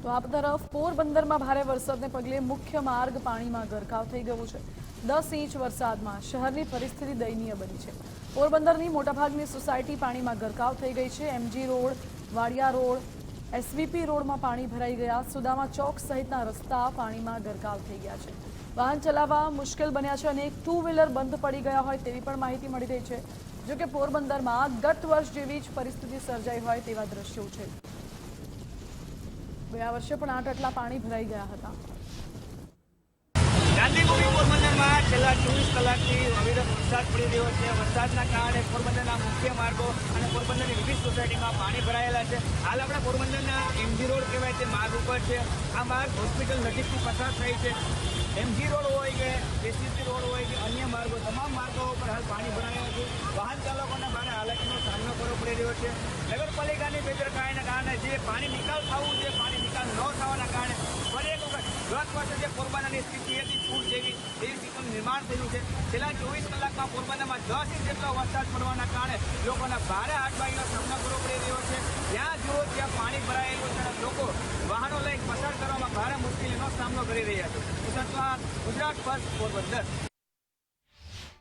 તો આ તરફ પોરબંદરમાં ભારે વરસાદને પગલે મુખ્ય માર્ગ પાણીમાં ગરકાવ થઈ ગયો છે। 10 ઇંચ વરસાદમાં શહેરની પરિસ્થિતિ દયનીય બની છે। પોરબંદરની મોટાભાગની સોસાયટી પાણીમાં ગરકાવ થઈ ગઈ છે। MG road, Wadia road, SVP રોડમાં પાણી ભરાઈ ગયા। સુદામા ચોક સહિતના રસ્તા પાણીમાં ગરકાવ થઈ ગયા છે। વાહન ચલાવવા મુશ્કેલ બન્યા છે અને ટુ વ્હીલર બંધ પડી ગયા હોય તેવી પણ માહિતી મળી રહી છે। જો કે પોરબંદરમાં ગત વર્ષ જેવી જ પરિસ્થિતિ સર્જાઈ હોય તેવા દ્રશ્યો છે। ગયા વર્ષે પણ 8 આટલા પાણી ભરાઈ ગયા હતા। ગાંધીભૂમિ પોરબંદરમાં છેલ્લા 24 કલાકથી અવિરત વરસાદ પડી રહ્યો છે। વરસાદના કારણે પોરબંદરના મુખ્ય માર્ગો અને પોરબંદરની વિવિધ સોસાયટીમાં પાણી ભરાયેલા છે। હાલ આપણે પોરબંદરના એમજી રોડ કહેવાય તે માર્ગ ઉપર છે। આ માર્ગ હોસ્પિટલ નજીકથી પસાર થાય છે। એમજી રોડ હોય કે એસવીપી રોડ હોય કે અન્ય માર્ગો, તમામ માર્ગો ઉપર હાલ પાણી ભરાયા છે। વાહન ચાલકોને ભારે હાલાકીનો સામનો કરવો પડી રહ્યો છે। નગરપાલિકાની બેદરકારીના કારણે જે પાણી નિકાલ થવું છે, પાણી નિકાલ ન થવાના કારણે ફરી એક વખત ગત વર્ષે જે પોરબંદરની સ્થિતિ હતી પૂર જેવી એ સ્થિતિનું નિર્માણ થયું છે। છેલ્લા 24 કલાકમાં પોરબંદરમાં 10 ઇંચ જેટલો વરસાદ પડવાના કારણે લોકોને ભારે હાડબાઈનો સામનો કરવો પડી રહ્યો છે। જ્યાં જુઓ ત્યાં પાણી ભરાયેલું છે અને લોકો વાહનો લઈ પસાર કરવામાં ભારે મુશ્કેલીનો સામનો કરી રહ્યા છે। ગુજરાત ફર્સ્ટ, પોરબંદર।